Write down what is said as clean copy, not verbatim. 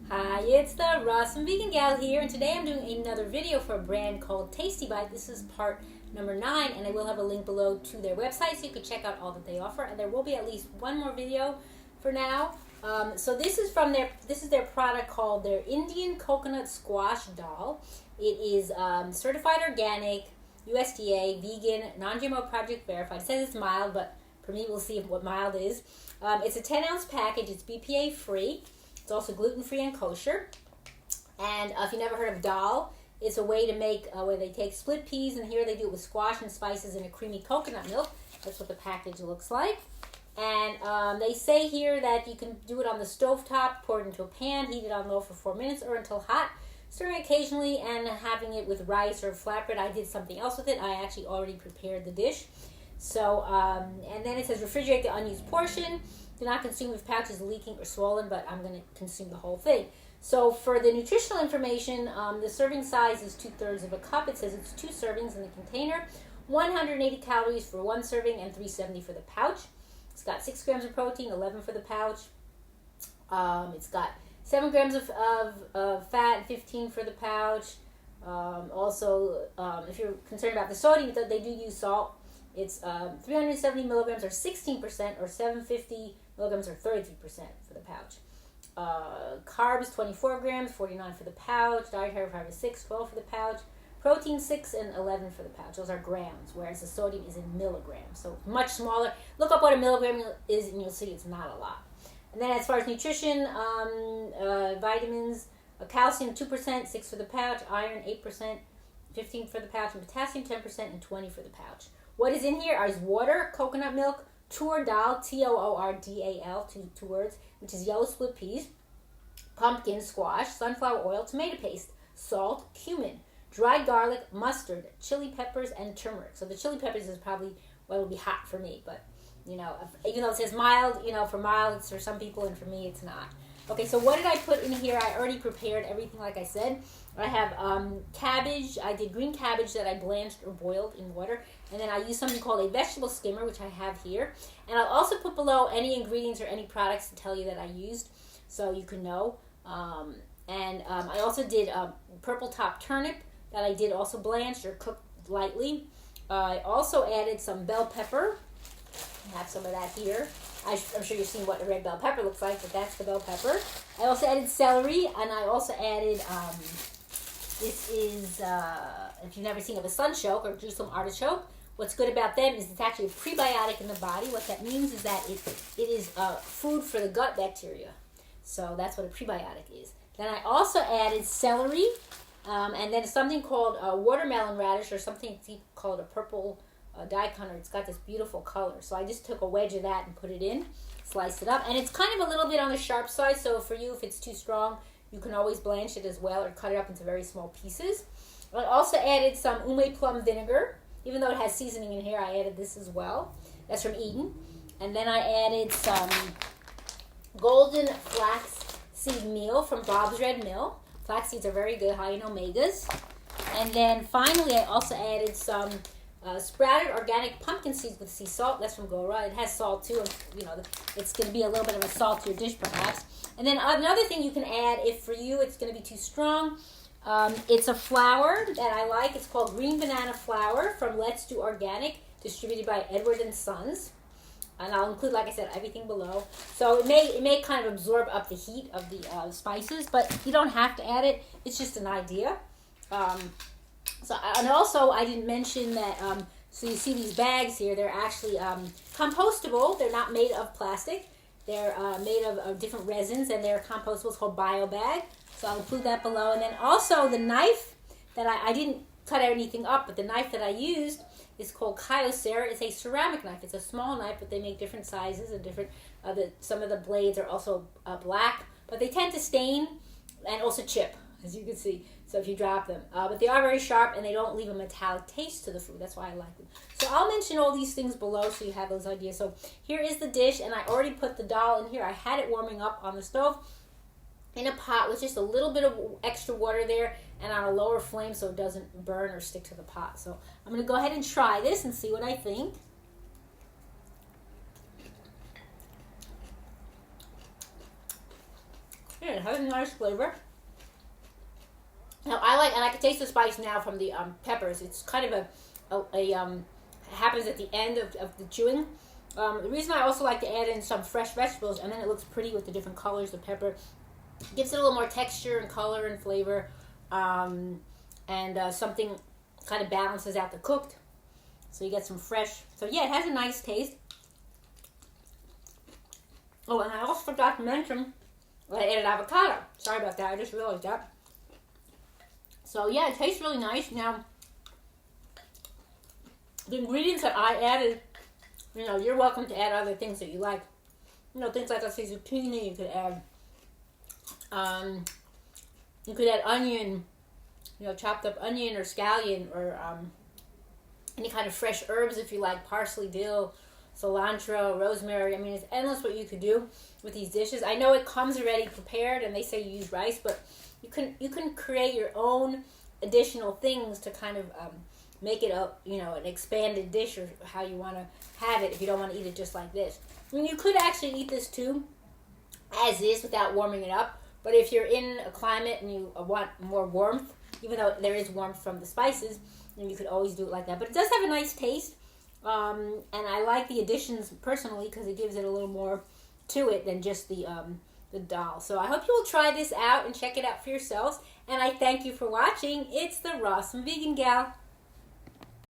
Hi, it's the Awesome Vegan Gal here, and today I'm doing another video for a brand called Tasty Bite. This is part number 9, and I will have a link below to their website so you can check out all that they offer. And there will be at least one more video for now. So this is their product called their Indian Coconut Squash Dal. It is certified organic, USDA, vegan, non-GMO project verified. It says it's mild, but for me, we'll see what mild is. It's a 10-ounce package. It's BPA free. It's also gluten-free and kosher. And if you never heard of dal, it's a way to make where they take split peas, and here they do it with squash and spices and a creamy coconut milk. That's what the package looks like. And they say here that you can do it on the stovetop, pour it into a pan, heat it on low for 4 minutes or until hot, stirring occasionally and having it with rice or flatbread. I did something else with it. I actually already prepared the dish. So, and then it says refrigerate the unused portion. Do not consume if pouch is leaking or swollen, but I'm going to consume the whole thing. So for the nutritional information, the serving size is 2/3 of a cup. It says it's 2 servings in the container, 180 calories for 1 serving and 370 for the pouch. It's got 6 grams of protein, 11 for the pouch. It's got 7 grams of fat, 15 for the pouch. Also, if you're concerned about the sodium, they do use salt. It's 370 milligrams or 16%, or 750 milligrams or 33% for the pouch. Carbs 24 grams, 49 for the pouch. Dietary fiber 6, 12 for the pouch. Protein 6 and 11 for the pouch. Those are grams, whereas the sodium is in milligrams, so much smaller. Look up what a milligram is, and you'll see it's not a lot. And then as far as nutrition, vitamins, calcium 2%, 6 for the pouch. Iron 8%, 15 for the pouch. And potassium 10% and 20 for the pouch. What is in here is water, coconut milk, toor dal, Toordal, two words, which is yellow split peas, pumpkin, squash, sunflower oil, tomato paste, salt, cumin, dried garlic, mustard, chili peppers, and turmeric. So the chili peppers is probably what will be hot for me, but even though it says mild, for mild it's for some people, and for me it's not. Okay, so what did I put in here? I already prepared everything like I said. I have cabbage. I did green cabbage that I blanched or boiled in water. And then I used something called a vegetable skimmer, which I have here. And I'll also put below any ingredients or any products to tell you that I used, so you can know. I also did purple top turnip that I did also blanched or cooked lightly. I also added some bell pepper. I have some of that here. I'm sure you've seen what a red bell pepper looks like, but that's the bell pepper. I also added celery, and I also added, this is, if you've never seen of a Sunchoke or Jerusalem artichoke, what's good about them is it's actually a prebiotic in the body. What that means is that it is food for the gut bacteria. So that's what a prebiotic is. Then I also added celery, and then something called watermelon radish, or something called a purple daikon. It's got this beautiful color. So I just took a wedge of that and put it in, sliced it up. And it's kind of a little bit on the sharp side, so for you, if it's too strong, you can always blanch it as well or cut it up into very small pieces. I also added some Plum vinegar. Even though it has seasoning in here, I added this as well. That's from Eden. And then I added some golden flaxseed meal from Bob's Red Mill. Flax seeds are very good, high in omegas. And then finally, I also added some sprouted organic pumpkin seeds with sea salt. That's from Gora. It has salt too. And, it's going to be a little bit of a saltier dish perhaps. And then another thing you can add, if for you it's going to be too strong, it's a flour that I like. It's called green banana flour from Let's Do Organic, distributed by Edward and Sons. And I'll include, like I said, everything below. So it may kind of absorb up the heat of the spices, but you don't have to add it. It's just an idea. And also, I didn't mention that, so you see these bags here, they're actually compostable. They're not made of plastic. They're made of different resins, and they're compostable. It's called BioBag. So I'll include that below. And then also the knife that I didn't cut anything up, but the knife that I used is called Kyocera. It's a ceramic knife. It's a small knife, but they make different sizes and different, some of the blades are also black, but they tend to stain and also chip, as you can see. So if you drop them, but they are very sharp and they don't leave a metallic taste to the food. That's why I like them. So I'll mention all these things below so you have those ideas. So here is the dish, and I already put the dal in here. I had it warming up on the stove in a pot with just a little bit of extra water there and on a lower flame so it doesn't burn or stick to the pot. So I'm going to go ahead and try this and see what I think. Yeah, it has a nice flavor. Now I like, and I can taste the spice now from the peppers. It's kind of happens at the end of the chewing. The reason I also like to add in some fresh vegetables, and then it looks pretty with the different colors of pepper. It gives it a little more texture and color and flavor, and something kind of balances out the cooked. So you get some fresh. So yeah, it has a nice taste. Oh, and I also forgot to mention that I added avocado. Sorry about that. I just realized that. So yeah, it tastes really nice. Now, the ingredients that I added, you know, you're welcome to add other things that you like. You know, things like, let's say, zucchini, you could add. You could add onion, you know, chopped up onion or scallion, or any kind of fresh herbs if you like, parsley, dill, cilantro, rosemary. I mean, it's endless what you could do with these dishes. I know it comes already prepared, and they say you use rice, but you can create your own additional things to kind of make it a, you know, an expanded dish, or how you want to have it if you don't want to eat it just like this. I mean, you could actually eat this too as is without warming it up, but if you're in a climate and you want more warmth, even though there is warmth from the spices, then you could always do it like that. But it does have a nice taste, and I like the additions personally because it gives it a little more to it than just the dal. So I hope you will try this out and check it out for yourselves, and I thank you for watching. It's the Rawesome Vegan Gal.